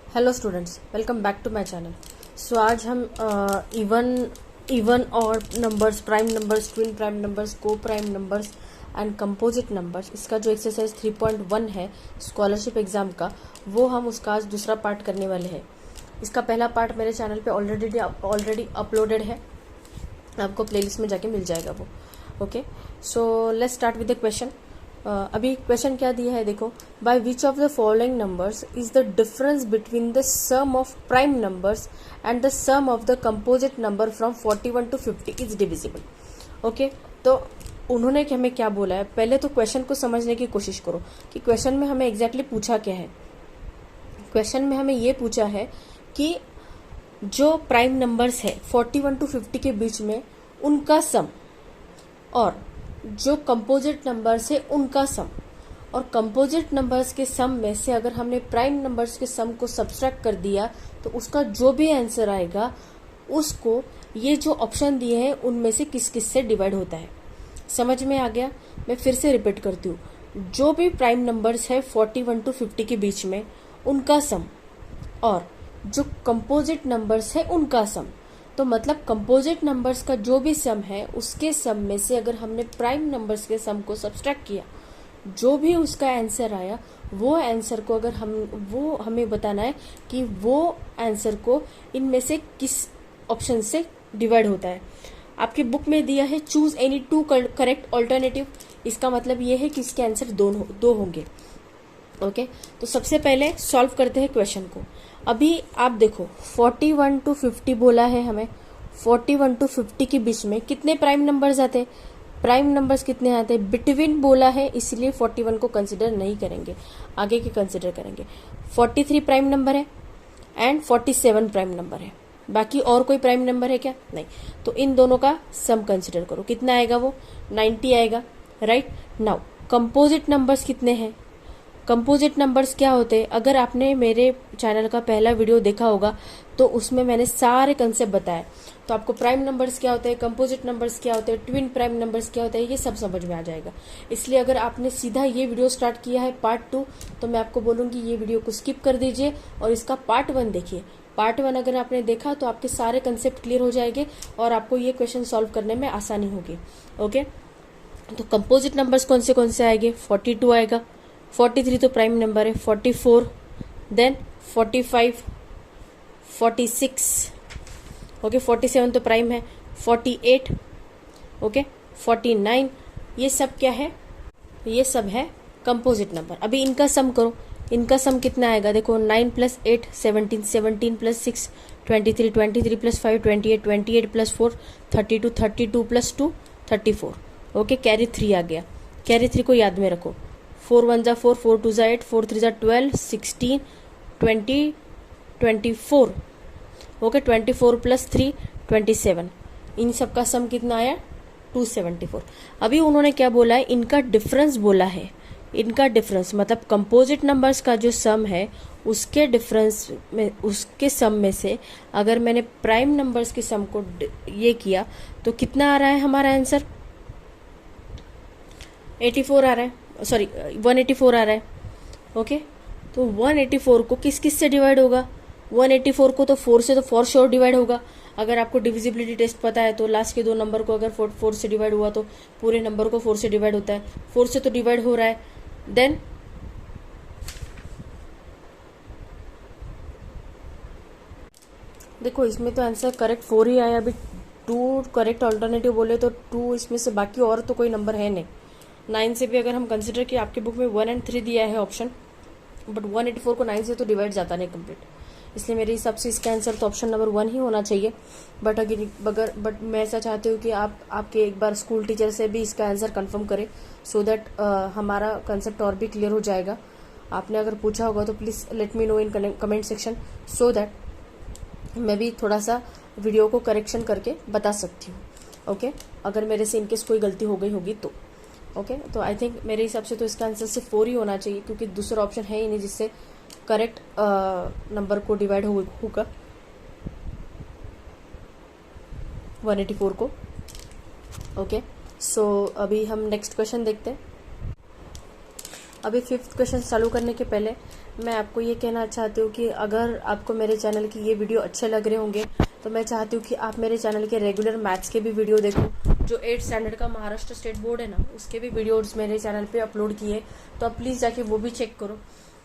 Hello students, welcome back to my channel. So आज हम even और numbers, prime numbers, twin prime numbers, co-prime numbers and composite numbers, इसका जो exercise 3.1 है scholarship exam का, वो हम उसका आज दूसरा पार्ट करने वाले हैं। इसका पहला पार्ट मेरे चैनल पे ऑलरेडी अपलोडेड है, आपको प्लेलिस्ट में जाके मिल जाएगा वो। Okay, so let's start with the question. अभी क्वेश्चन क्या दिया है देखो, by which of the following numbers is the difference between the sum of prime numbers and the sum of the composite number from 41 to 50 is divisible. Okay, तो उन्होंने हमें क्या बोला है, पहले तो क्वेश्चन को समझने की कोशिश करो कि क्वेश्चन में हमें एग्जैक्टली पूछा क्या है। क्वेश्चन में हमें ये पूछा है कि जो प्राइम नंबर्स है 41 to 50 के बीच में उनका सम, और जो कंपोजिट नंबर्स है उनका सम, और कंपोजिट नंबर्स के सम में से अगर हमने प्राइम नंबर्स के सम को सब्सट्रैक्ट कर दिया तो उसका जो भी आंसर आएगा उसको ये जो ऑप्शन दिए हैं उनमें से किस किस से डिवाइड होता है। समझ में आ गया? मैं फिर से रिपीट करती हूँ, जो भी प्राइम नंबर्स है 41 to 50 के बीच में उनका सम, और जो कंपोजिट नंबर्स है उनका सम। तो मतलब कंपोजिट नंबर्स का जो भी सम है उसके सम में से अगर हमने प्राइम नंबर्स के सम को सब्सट्रैक्ट किया, जो भी उसका आंसर आया वो आंसर को अगर हमें बताना है कि वो आंसर को इनमें से किस ऑप्शन से डिवाइड होता है। आपकी बुक में दिया है choose any two correct alternative, इसका मतलब ये है कि इसके आंसर दो होंगे। ओके, तो सबसे पहले सॉल्व करते हैं क्वेश्चन को। अभी आप देखो 41 to 50 बोला है हमें, 41 to 50 के बीच में कितने प्राइम नंबर्स आते हैं? प्राइम नंबर्स कितने आते हैं? बिटवीन बोला है, इसलिए 41 को कंसिडर नहीं करेंगे, आगे के कंसिडर करेंगे। 43 प्राइम नंबर है एंड 47 प्राइम नंबर है। बाकी और कोई प्राइम नंबर है क्या? नहीं। तो इन दोनों का सम कंसिडर करो, कितना आएगा वो? 90 आएगा, राइट। नाउ कंपोजिट नंबर्स कितने हैं? कंपोजिट नंबर्स क्या होते हैं? अगर आपने मेरे चैनल का पहला वीडियो देखा होगा तो उसमें मैंने सारे कंसेप्ट बताए, तो आपको प्राइम नंबर्स क्या होते हैं, कंपोजिट नंबर्स क्या होते हैं, ट्विन प्राइम नंबर्स क्या होते हैं, ये सब समझ में आ जाएगा। इसलिए अगर आपने सीधा ये वीडियो स्टार्ट किया है पार्ट 2, तो मैं आपको बोलूंगी ये वीडियो को स्किप कर दीजिए और इसका पार्ट 1 देखिए। पार्ट 1 अगर आपने देखा तो आपके सारे कंसेप्ट क्लियर हो जाएंगे और आपको ये क्वेश्चन सॉल्व करने में आसानी होगी। ओके, तो कंपोजिट नंबर्स कौन से आएंगे? 42 आएगा, 43 तो प्राइम नंबर है, 44, देन 45, 46, ओके, 47 तो प्राइम है, 48, ओके, 49, ये सब क्या है? ये सब है कंपोजिट नंबर। अभी इनका सम करो, इनका सम कितना आएगा? देखो 9 + 8 17, 17 + 6 23, 23 + 5 28, 28 + 4 32, 32 + 2 34, ओके, कैरी 3 आ गया। कैरी 3 को याद में रखो, 4 × 1 = 4, 4 × 2 = 8, 4 × 3 = 12, 16 20 24, ओके, 24 + 3 27। इन सब का सम कितना आया? 274। अभी उन्होंने क्या बोला है? इनका डिफरेंस बोला है। इनका डिफरेंस मतलब कंपोजिट नंबर्स का जो सम है उसके डिफरेंस में, उसके सम में से अगर मैंने प्राइम नंबर्स के सम को ये किया तो कितना आ रहा है हमारा आंसर? 84 आ रहा है, सॉरी 184 आ रहा है। ओके, तो 184 को किस किस से डिवाइड होगा? 184 को तो 4 से तो फॉर श्योर डिवाइड होगा। अगर आपको डिविजिबिलिटी टेस्ट पता है तो लास्ट के दो नंबर को अगर 4 से डिवाइड हुआ तो पूरे नंबर को 4 से डिवाइड होता है, 4 से तो डिवाइड हो रहा है। देन देखो इसमें तो आंसर करेक्ट 4 ही आया। अभी 2 करेक्ट ऑल्टरनेटिव बोले तो 2 इसमें से, बाकी और तो कोई नंबर है नहीं। 9 से भी अगर हम कंसिडर किया, आपकी बुक में 1 और 3 दिया है ऑप्शन, बट 184 को 9 से तो डिवाइड जाता नहीं कंप्लीट, इसलिए मेरे हिसाब से इसका आंसर तो ऑप्शन नंबर 1 ही होना चाहिए। बट मैं ऐसा चाहती हूँ कि आपके एक बार स्कूल टीचर से भी इसका आंसर कंफर्म करें, सो दैट हमारा कंसेप्ट और भी क्लियर हो जाएगा। आपने अगर पूछा होगा तो please let me know in comment section, so that मैं भी थोड़ा सा वीडियो को करेक्शन करके बता सकती हूँ। ओके, अगर मेरे से इनकेस कोई गलती हो गई होगी तो। ओके, तो आई थिंक मेरे हिसाब से तो इसका आंसर सिर्फ 4 ही होना चाहिए, क्योंकि दूसरा ऑप्शन है ही नहीं जिससे करेक्ट नंबर को डिवाइड होगा 184 को। ओके, सो अभी हम नेक्स्ट क्वेश्चन देखते हैं। अभी 5th क्वेश्चन चालू करने के पहले मैं आपको ये कहना चाहती हूँ कि अगर आपको मेरे चैनल की ये वीडियो अच्छे लग रहे होंगे तो मैं चाहती हूँ कि आप मेरे चैनल के रेगुलर मैथ्स के भी वीडियो देखो। जो 8th स्टैंडर्ड का महाराष्ट्र स्टेट बोर्ड है ना, उसके भी वीडियोस मेरे चैनल पे अपलोड किए, तो आप प्लीज़ जाके वो भी चेक करो।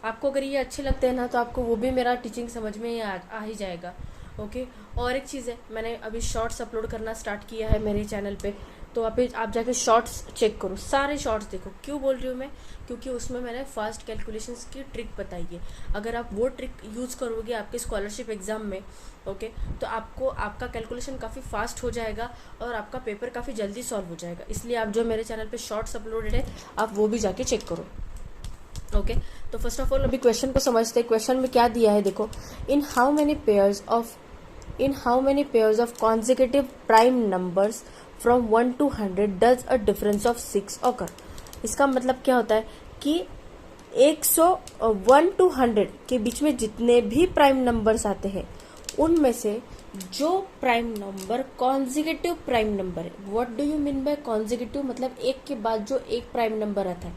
आपको अगर ये अच्छे लगते हैं ना तो आपको वो भी मेरा टीचिंग समझ में आ ही जाएगा। ओके, और एक चीज़ है, मैंने अभी शॉर्ट्स अपलोड करना स्टार्ट किया है मेरे चैनल पे, तो आप जाके शॉर्ट्स चेक करो, सारे शॉर्ट्स देखो। क्यों बोल रही हूँ मैं? क्योंकि उसमें मैंने फास्ट कैलकुलेशंस की ट्रिक बताई है। अगर आप वो ट्रिक यूज़ करोगे आपके स्कॉलरशिप एग्ज़ाम में, ओके, तो आपका कैलकुलेशन काफ़ी फास्ट हो जाएगा और आपका पेपर काफ़ी जल्दी सॉल्व हो जाएगा। इसलिए आप जो मेरे चैनल पे शॉर्ट्स अपलोडेड है आप वो भी जाके चेक करो। ओके, तो फर्स्ट ऑफ ऑल अभी क्वेश्चन को समझते हैं। क्वेश्चन में क्या दिया है देखो, in how many pairs of consecutive prime numbers from 1 to 100 does a difference of 6 occur. इसका मतलब क्या होता है कि 1 to 100 के बीच में जितने भी प्राइम नंबर्स आते हैं उनमें से जो prime number consecutive prime number है। What do you mean by consecutive? मतलब एक के बाद जो एक प्राइम नंबर आता है।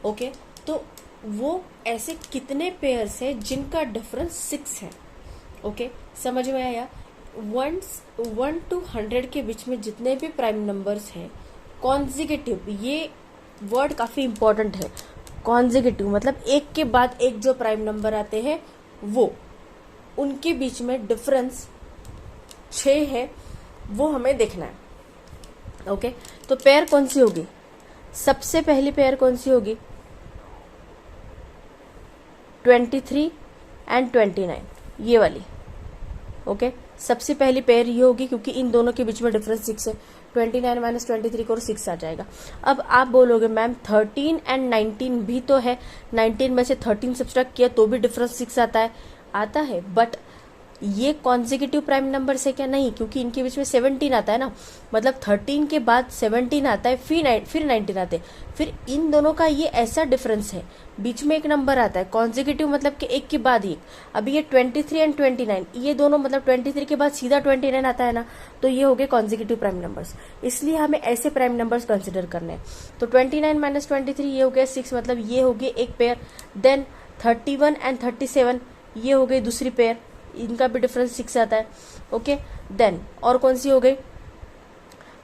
ओके, तो वो ऐसे कितने पेयर्स है जिनका डिफरेंस 6 है। ओके, समझ में आया? 1 to 100 के बीच में जितने भी प्राइम नंबर्स हैं कॉन्जिक्यूटिव, ये वर्ड काफी इंपॉर्टेंट है। कॉन्जिक्यूटिव मतलब एक के बाद एक जो प्राइम नंबर आते हैं वो, उनके बीच में डिफरेंस 6 है, वो हमें देखना है। ओके, तो पेयर कौन सी होगी? सबसे पहली पेयर कौन सी होगी? 23 and 29, ये वाली। ओके, सबसे पहली पेयर ये होगी क्योंकि इन दोनों के बीच में डिफरेंस 6 है। 29 माइनस 23 करो, 6 आ जाएगा। अब आप बोलोगे मैम 13 and 19 भी तो है, 19 में से 13 सब्ट्रैक्ट किया तो भी डिफरेंस 6 आता है, बट ये कॉन्जिक्यूटिव प्राइम नंबर से क्या? नहीं, क्योंकि इनके बीच में 17 आता है ना, मतलब 13 के बाद 17 आता है, फिर 19 आते हैं। फिर इन दोनों का ये ऐसा डिफरेंस है, बीच में एक नंबर आता है। कॉन्जिक्यूटिव मतलब कि एक के बाद एक। अभी ये 23 and 29, ये दोनों मतलब 23 के बाद सीधा 29 आता है ना, तो ये हो गए कॉन्जिक्यूटिव प्राइम नंबर्स। इसलिए हमें ऐसे प्राइम नंबर्स कंसिडर करने हैं। तो 29 माइनस 23 ये हो गया 6, मतलब ये हो गए एक पेयर। देन 31 and 37 ये हो गई दूसरी पेयर, इनका भी डिफरेंस 6 आता है। ओके, देन और कौन सी हो गई?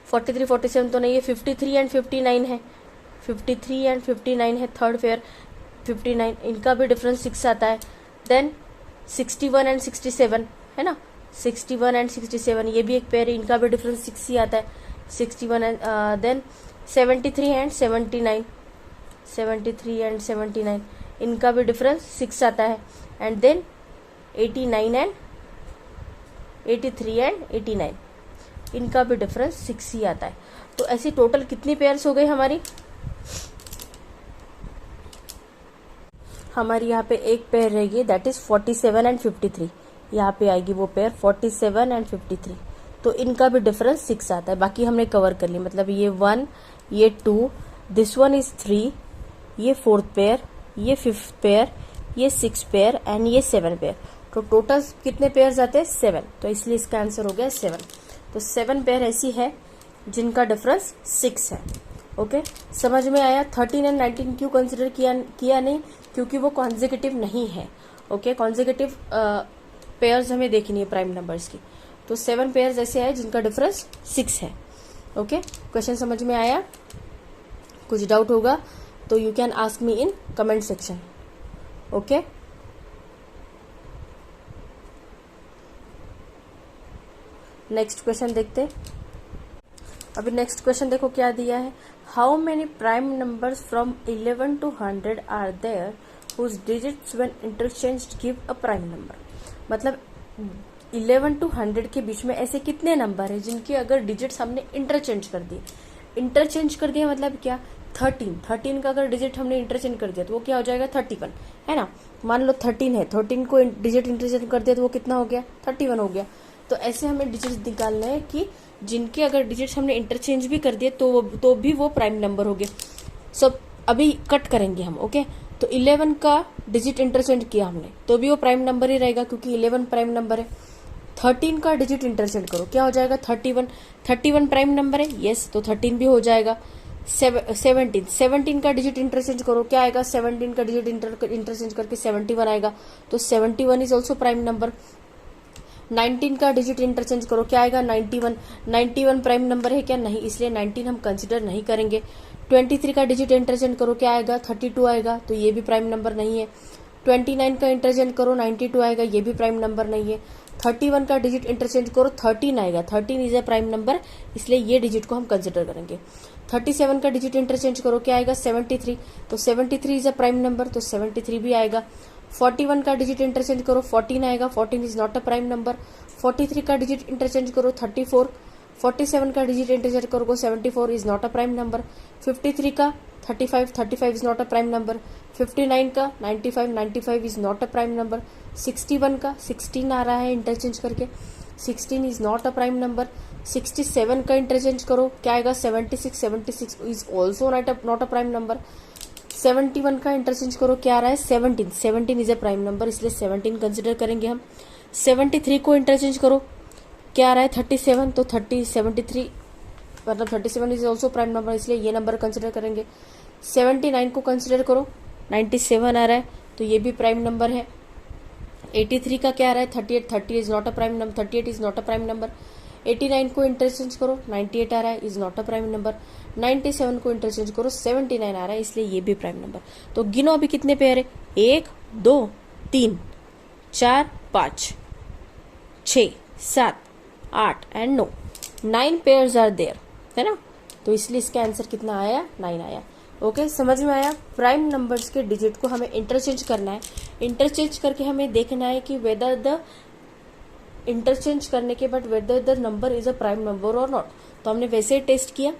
43 47 तो नहीं है, 53 and 59 है, 53 and 59 है थर्ड पेयर, 59, इनका भी डिफरेंस 6 आता है। देन 61 and 67 है ना, 61 and 67 ये भी एक पेयर है, इनका भी डिफरेंस 6 ही आता है। 61 and देन 73 and 79, 73 and 79 इनका भी डिफरेंस 6 आता है। एंड देन 89 and 83 and 89 इनका भी डिफरेंस 6 ही आता है। तो ऐसी टोटल कितनी पेयर्स हो गई हमारी? यहाँ पे एक पेयर रहेगी, दैट इज 47 and 53। यहाँ पे आएगी वो पेयर 47 and 53, तो इनका भी डिफरेंस 6 आता है। बाकी हमने कवर कर लिया, मतलब ये 1, ये 2, दिस वन इज 3, ये 4th पेयर, ये 5th पेयर, ये 6th पेयर एंड ये 7 पेयर। तो टोटल कितने पेयर्स आते हैं? 7, तो इसलिए इसका आंसर हो गया 7। तो 7 पेयर ऐसी है जिनका डिफरेंस 6 है। ओके, समझ में आया? 13 and 19 क्यों कंसिडर किया नहीं? क्योंकि वो कॉन्जिक्यूटिव नहीं है। ओके, कॉन्जिक्यूटिव पेयर्स हमें देखनी है प्राइम नंबर्स की। तो 7 पेयर्स ऐसे है जिनका डिफरेंस 6 है। ओके, क्वेश्चन समझ में आया? कुछ डाउट होगा तो you can ask me in comment section. Okay, next question देखते। अभी नेक्स्ट क्वेश्चन देखो क्या दिया है। How many prime numbers from 11 to 100 are there whose digits when interchanged give a prime number. मतलब 11 to 100 के बीच में ऐसे कितने नंबर है जिनके अगर डिजिट्स हमने इंटरचेंज कर दिए मतलब क्या? 13 का अगर डिजिट हमने इंटरचेंज कर दिया तो वो क्या हो जाएगा? 31 है ना। मान लो 13 है, 13 को डिजिट इंटरचेंज कर दिया तो वो कितना हो गया? 31 हो गया। तो ऐसे हमें डिजिट्स निकालना है कि जिनके अगर डिजिट्स हमने इंटरचेंज भी कर दिए तो भी वो प्राइम नंबर हो गए। सो अभी कट करेंगे हम। ओके, तो 11 का डिजिट इंटरचेंज किया हमने तो भी वो प्राइम नंबर ही रहेगा क्योंकि 11 प्राइम नंबर है। 13 का डिजिट इंटरचेंज करो, क्या हो जाएगा? 31 प्राइम नंबर है, यस, तो 13 भी हो जाएगा। 17 का डिजिट इंटरचेंज करो, क्या आएगा? 17 का डिजिट इंटरचेंज करके 71 आएगा, तो 71 इज ऑल्सो प्राइम नंबर। 19 का डिजिट इंटरचेंज करो, क्या आएगा? 91 प्राइम नंबर है क्या? नहीं, इसलिए 19 हम कंसिडर नहीं करेंगे। 23 का डिजिट इंटरचेंज करो, क्या आएगा? 32 आएगा, तो ये भी प्राइम नंबर नहीं है। 29 का इंटरचेंज करो, 92 आएगा, ये भी प्राइम नंबर नहीं है। 31 का डिजिट इंटरचेंज करो, 13 आएगा, 13 इज ए प्राइम नंबर, इसलिए ये डिजिट को हम कंसिडर करेंगे। 37 का डिजिट इंटरचेंज करो, क्या आएगा? 73, तो 73 इज अ प्राइम नंबर, तो 73 भी आएगा। 41 का डिजिट इंटरचेंज करो, 14 आएगा, 14 is not a prime number. 43 का डिजिट इंटरचेंज करो, 34। 47 का डिजिट इंटरचेंज करो, 74 is not a prime number. 53 का 35 is not a prime number. 59 का 95 is not a prime number. 61 का 16 आ रहा है इंटरचेंज करके, 16 is not a prime number. 67 का इंटरचेंज करो, क्या आएगा? 76 is also not a prime number. 71 का इंटरचेंज करो, क्या आ रहा है? 17 इज अ प्राइम नंबर, इसलिए 17 कंसिडर करेंगे हम। 73 को इंटरचेंज करो, क्या आ रहा है? 37, तो 73 मतलब 37 इज ऑल्सो प्राइम नंबर, इसलिए ये नंबर कंसिडर करेंगे। 79 को कंसिडर करो, 97 आ रहा है, तो ये भी प्राइम नंबर है। 83 का क्या आ रहा है? 38 is not a prime number, 38 is not a prime number. 89 को इंटरचेंज करो, 98 आ रहा है, is not a prime number. 97 को इंटरचेंज करो, 79 आ रहा है, इसलिए ये भी प्राइम नंबर। तो गिनो अभी कितने पेयर है? 1 2 3 4 5 6 7 8 एंड 9, 9 पेयर्स आर देयर, है ना? तो इसलिए इसका आंसर कितना आया? 9 आया। ओके, समझ में आया? प्राइम नंबर्स के डिजिट को हमें इंटरचेंज करना है। इंटरचेंज करके हमें देखना है कि वेदर द इंटरचेंज करने के बाद whether the number is a prime number और नॉट। तो हमने वैसे ही टेस्ट किया,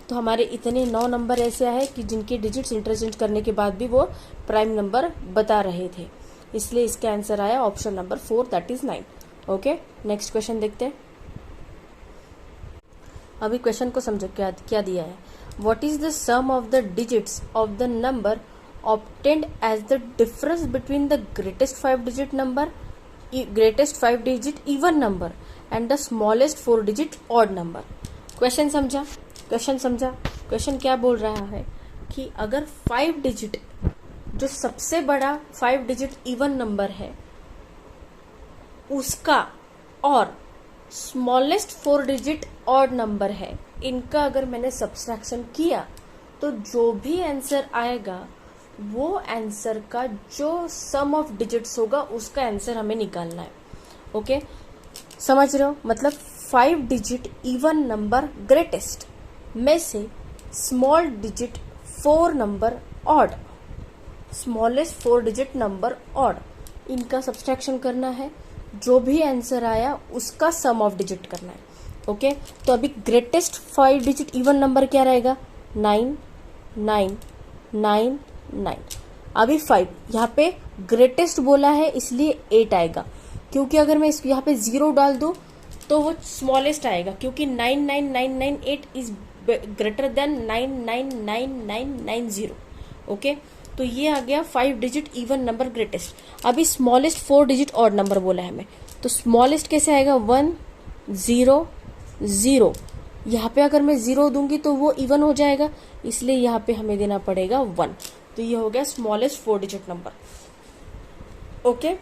तो हमारे इतने 9 नंबर ऐसे आए कि जिनके डिजिट्स इंटरचेंज करने के बाद भी वो प्राइम नंबर बता रहे थे, इसलिए इसका आंसर आया option number 4, that is 9। Okay, next question देखते हैं। अभी क्वेश्चन को समझो, क्या दिया है। What is the sum of the digits of the number obtained as the difference between the greatest 5 digit even number and the smallest 4 digit odd number। Question समझा? Question क्या बोल रहा है कि अगर 5 डिजिट, जो सबसे बड़ा 5 डिजिट इवन नंबर है उसका और स्मॉलेस्ट 4 डिजिट ऑड नंबर है, इनका अगर मैंने सब्सट्रैक्शन किया तो जो भी आंसर आएगा वो आंसर का जो सम ऑफ डिजिट्स होगा उसका आंसर हमें निकालना है। ओके, समझ रहे हो? मतलब 5 डिजिट इवन नंबर ग्रेटेस्ट में से small digit 4 number odd, smallest 4 digit number odd, इनका सब्सट्रैक्शन करना है। जो भी आंसर आया उसका सम ऑफ डिजिट करना है। ओके, तो अभी ग्रेटेस्ट 5 डिजिट इवन नंबर क्या रहेगा? 9 9 9 9। अभी 5 यहाँ पे ग्रेटेस्ट बोला है इसलिए 8 आएगा, क्योंकि अगर मैं इसको यहाँ पे 0 डाल दूं तो वो स्मॉलेस्ट आएगा, क्योंकि 99998 इज ग्रेटर देन 9999990। ओके, तो ये आ गया 5 डिजिट इवन नंबर ग्रेटेस्ट। अभी स्मॉलेस्ट 4 डिजिट ऑड नंबर बोला है हमें, तो स्मॉलेस्ट कैसे आएगा? 1 0 0। यहाँ पे अगर मैं 0 दूंगी तो वो इवन हो जाएगा, इसलिए यहाँ पे हमें देना पड़ेगा 1। तो ये हो गया smallest 4 digit number. Okay,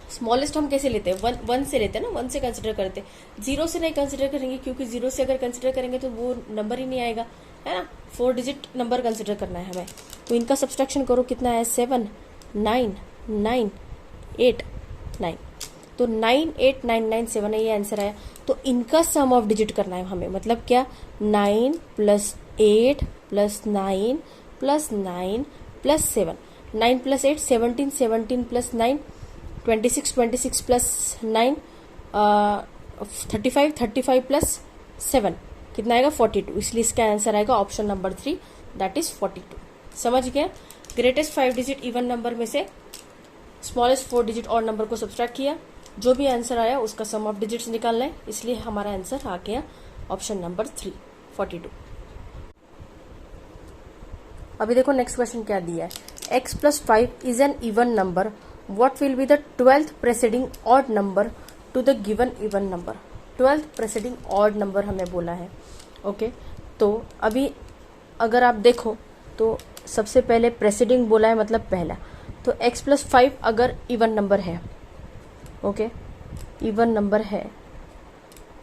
smallest हम कैसे लेते हैं? 1 से लेते हैं ना, 1 से कंसिडर करते हैं, 0 से नहीं कंसिडर करेंगे, क्योंकि 0 से अगर कंसिडर करेंगे तो वो नंबर ही नहीं आएगा, है ना? 4 डिजिट नंबर कंसिडर करना है हमें। तो इनका सब्सट्रैक्शन करो, कितना है? 7 9 9 8 9। तो 9 8 9 9 7 है, ये आंसर आया। तो इनका सम ऑफ डिजिट करना है हमें, मतलब क्या? 9 + 8 + 9 + 9 + 7, 9 + 8 17, 17 + 9 26, 26 + 9 35, 35 + 7 कितना आएगा? 42। इसलिए इसका आंसर आएगा ऑप्शन नंबर 3, दैट इज 42। समझ गया? ग्रेटेस्ट 5 डिजिट इवन नंबर में से स्मॉलेस्ट 4 डिजिट और नंबर को सब्सट्रैक्ट किया, जो भी आंसर आया उसका सम ऑफ डिजिट्स निकालना है, इसलिए हमारा आंसर आ गया ऑप्शन नंबर 3, 42। अभी देखो नेक्स्ट क्वेश्चन क्या दिया है। x + 5 is an even number, what will be the 12th preceding odd number to the given even number। 12th preceding odd number हमें बोला है। ओके, तो अभी अगर आप देखो तो सबसे पहले प्रेसिडिंग बोला है मतलब पहला, तो x+5 अगर इवन नंबर है, ओके, इवन नंबर है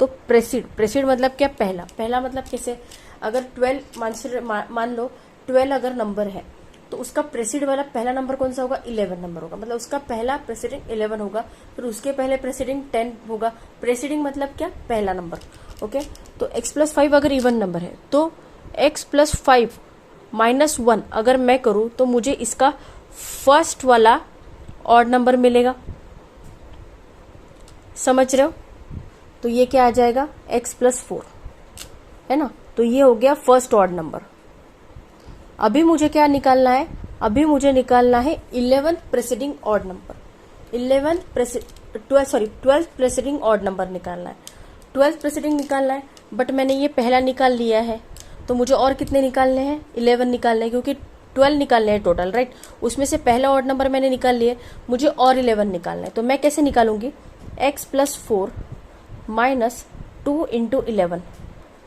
तो प्रेसिड मतलब क्या, पहला मतलब कैसे, अगर 12 मान लो 12 अगर नंबर है तो उसका प्रेसिड वाला पहला नंबर कौन सा होगा, 11 नंबर होगा, मतलब उसका पहला प्रेसिडिंग 11 होगा, फिर उसके पहले प्रेसिडिंग 10 होगा। प्रेसिडिंग मतलब क्या, पहला नंबर, ओके। तो x+5 अगर इवन नंबर है तो x+5 -1 अगर मैं करूं तो मुझे इसका फर्स्ट वाला ऑड नंबर मिलेगा, समझ रहे हो। तो ये क्या आ जाएगा, x+4 है ना, तो ये हो गया फर्स्ट ऑड नंबर। अभी मुझे क्या निकालना है, अभी मुझे निकालना है 11th presiding odd number, 12th presiding odd number निकालना है, 12th प्रेसिडिंग निकालना है। बट मैंने ये पहला निकाल लिया है, तो मुझे और कितने निकालने हैं, 11 निकालने हैं, क्योंकि 12 निकालने हैं टोटल, राइट। उसमें से पहला ऑड नंबर मैंने निकाल लिया, मुझे और 11 निकालना है। तो मैं कैसे निकालूंगी, x+4 -2 × 11।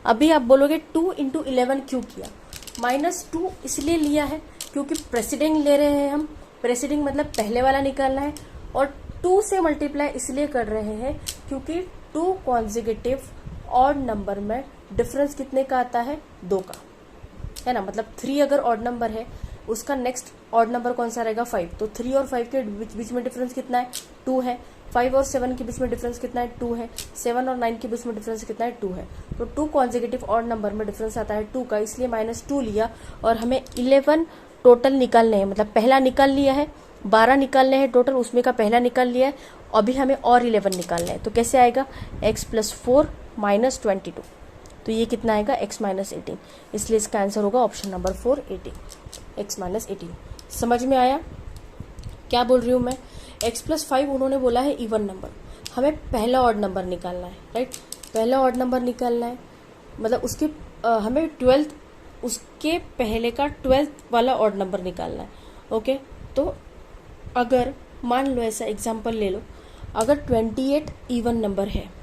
अभी आप बोलोगे 2 × 11 क्यों किया, -2 इसलिए लिया है क्योंकि प्रेसिडिंग ले रहे हैं हम, प्रेसिडिंग मतलब पहले वाला निकालना है, और 2 से मल्टीप्लाई इसलिए कर रहे हैं क्योंकि 2 कॉन्जिक्यूटिव ऑड नंबर में डिफरेंस कितने का आता है, 2 का, है ना। मतलब 3 अगर ऑड नंबर है, उसका नेक्स्ट ऑड नंबर कौन सा रहेगा, 5। तो 3 और 5 के बीच में डिफरेंस कितना है, 2 है। 5 और 7 के बीच में डिफरेंस कितना है, 2 है। 7 और 9 के बीच में डिफरेंस कितना है, 2 है। तो 2 कॉन्जिक्यूटिव ऑड नंबर में डिफरेंस आता है 2 का, इसलिए -2 लिया। और हमें 11 टोटल निकालने हैं, मतलब पहला निकाल लिया है, 12 निकालने हैं टोटल, उसमें का पहला निकाल लिया है, अभी हमें और 11 निकालना है। तो कैसे आएगा, x+4 -22, तो ये कितना आएगा, x-18। इसलिए इसका आंसर होगा ऑप्शन नंबर 4, 18, x-18। समझ में आया क्या बोल रही हूँ मैं। x+5 उन्होंने बोला है इवन नंबर, हमें पहला ऑड नंबर निकालना है, राइट। पहला ऑड नंबर निकालना है, मतलब उसके हमें 12th, उसके पहले का 12th वाला ऑड नंबर निकालना है, ओके। तो अगर मान लो ऐसा एग्जांपल ले लो, अगर 28 इवन नंबर है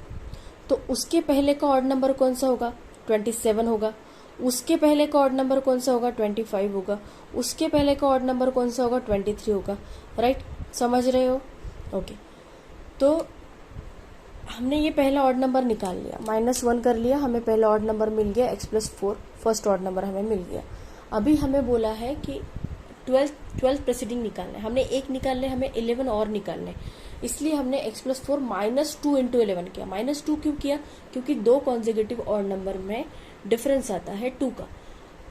तो उसके पहले का ऑड नंबर कौन सा होगा, 27 होगा। उसके पहले का ऑड नंबर कौन सा होगा, 25 होगा। उसके पहले का ऑड नंबर कौन सा होगा, 23 होगा, राइट। समझ रहे हो, ओके। तो हमने ये पहला ऑड नंबर निकाल लिया, -1 कर लिया, हमें पहला ऑड नंबर मिल गया, x+4 फर्स्ट ऑड नंबर हमें मिल गया। अभी हमें बोला है कि 12th प्रेसिडिंग निकालना है, हमने एक निकालने, हमें 11 और निकालने, इसलिए हमने x+4 -2 × 11 किया। -2 क्यों किया, क्योंकि 2 कॉन्जिक्यूटिव ऑड नंबर में डिफरेंस आता है 2 का।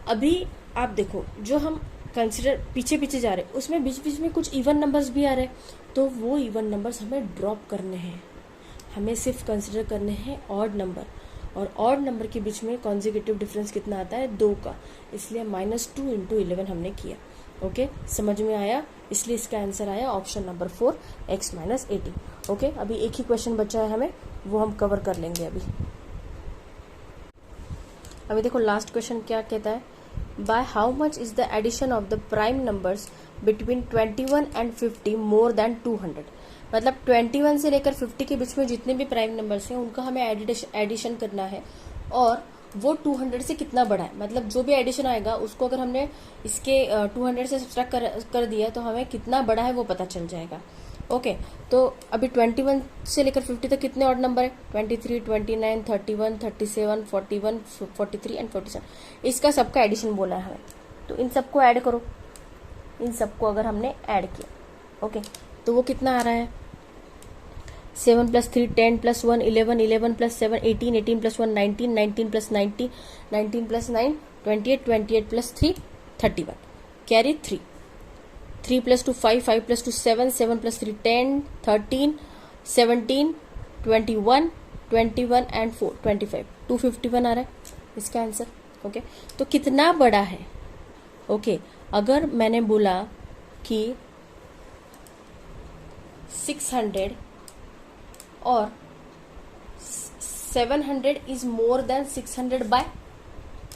अभी आप देखो, जो हम कंसिडर पीछे जा रहे हैं, उसमें बीच बीच में कुछ इवन नंबर्स भी आ रहे हैं, तो वो इवन नंबर्स हमें ड्रॉप करने हैं, हमें सिर्फ कंसिडर करने हैं ऑड नंबर, और ऑड नंबर के बीच में कॉन्जिक्यूटिव डिफरेंस कितना आता है, 2 का, इसलिए -2 × 11 हमने किया, ओके। समझ में आया, इसलिए इसका आंसर आया ऑप्शन नंबर 4, x-18, ओके। अभी एक ही क्वेश्चन बचा है हमें, वो हम कवर कर लेंगे अभी देखो लास्ट क्वेश्चन क्या कहता है, by how much is the addition of the prime numbers between 21 and 50 more than 200। मतलब 21 से लेकर 50 के बीच में जितने भी प्राइम नंबर्स हैं उनका हमें एडिशन करना है, और वो 200 से कितना बड़ा है, मतलब जो भी एडिशन आएगा उसको अगर हमने इसके 200 से सब्ट्रैक्ट कर दिया तो हमें कितना बड़ा है वो पता चल जाएगा, ओके। तो अभी 21 से लेकर 50 तक कितने ऑड नंबर है, 23, 29, 31, 37, 41, 43 एंड 47, इसका सबका एडिशन बोला है हमें। तो इन सबको ऐड करो, इन सबको अगर हमने ऐड किया, ओके, तो वो कितना आ रहा है, 7 + 3 10 + 1 11 11 + 7 18 18 + 1 19 19 + 90 19 + 9 28 28 + 3 31, कैरी 3 3 + 2 5 5 + 2 7 7 + 3 10 13 17 21 21 एंड 4 25 251 आ रहा है इसका आंसर, ओके। तो कितना बड़ा है, ओके। अगर मैंने बोला कि 600 और 700 इज मोर देन 600 बाय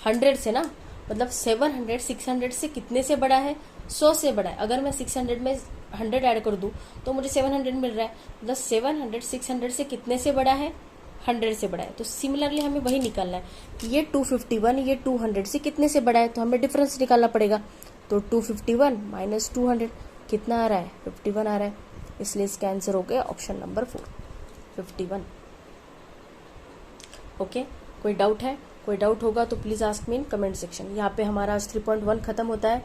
100 से ना, मतलब 700 600 से कितने से बड़ा है, 100 से बड़ा है। अगर मैं 600 में 100 ऐड कर दूं तो मुझे 700 मिल रहा है, मतलब 700 600 से कितने से बड़ा है, 100 से बड़ा है। तो सिमिलरली हमें वही निकालना है कि ये 251 ये 200 से कितने से बड़ा है, तो हमें डिफरेंस निकालना पड़ेगा। तो 251 माइनस 200 कितना आ रहा है, 51 आ रहा है, इसलिए इसका आंसर हो गया ऑप्शन नंबर 4, 51। ओके, कोई डाउट है? कोई डाउट होगा तो please ask me in comment section. यहाँ पे हमारा आज 3.1 खत्म होता है।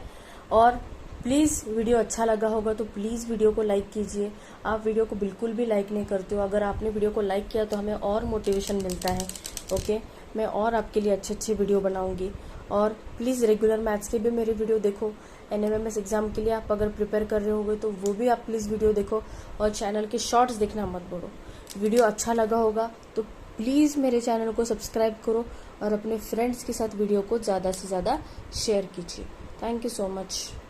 और प्लीज़ वीडियो अच्छा लगा होगा तो प्लीज़ वीडियो को लाइक कीजिए। आप वीडियो को बिल्कुल भी लाइक नहीं करते हो। अगर आपने वीडियो को लाइक किया तो हमें और मोटिवेशन मिलता है। ओके, मैं और आपके लिए अच्छे अच्छे वीडियो बनाऊंगी। और प्लीज़ रेगुलर मैथ्स के भी मेरे वीडियो देखो। NMMS एग्जाम के लिए आप अगर प्रिपेयर कर रहे होगे तो वो भी आप प्लीज़ वीडियो देखो। और चैनल के शॉर्ट्स देखना मत भूलो। वीडियो अच्छा लगा होगा तो प्लीज़ मेरे चैनल को सब्सक्राइब करो और अपने फ्रेंड्स के साथ वीडियो को ज़्यादा से ज़्यादा शेयर कीजिए। Thank you so much.